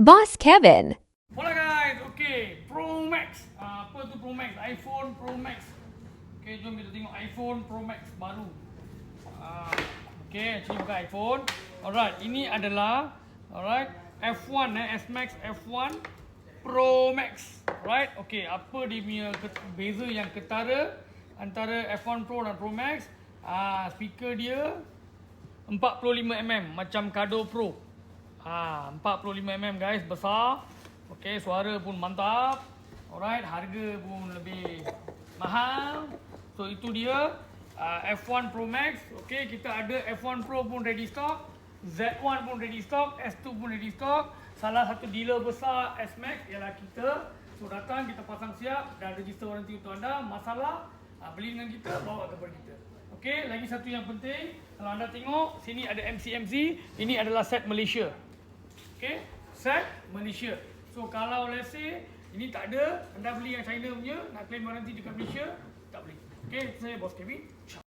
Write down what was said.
Boss Kevin. Hola guys, okay, Pro Max. Apa tu Pro Max? iPhone Pro Max. Okay, jom kita tengok iPhone Pro Max baru. Okay, sini bukan iPhone. Alright, ini adalah F1 S Max F1 Pro Max. Right? Okay, apa dia punya beza yang ketara antara F1 Pro dan Pro Max? Speaker dia 45mm macam Kado Pro. 45mm guys, besar. Okey, suara pun mantap. Alright, harga pun lebih mahal. So itu dia F1 Pro Max. Okey, kita ada F1 Pro pun ready stock, Z1 pun ready stock, S2 pun ready stock. Salah satu dealer besar S Max ialah kita. So datang, kita pasang siap dan register waranti untuk anda. Masalah beli dengan kita, bawa kepada kita. Okey, lagi satu yang penting, kalau anda tengok sini ada MCMC, ini adalah set Malaysia. Okay, set Malaysia. So kalau let's say ini tak ada, anda beli yang China punya, nak claim warranty dekat Malaysia, tak boleh. Okay, saya Boss Kevin.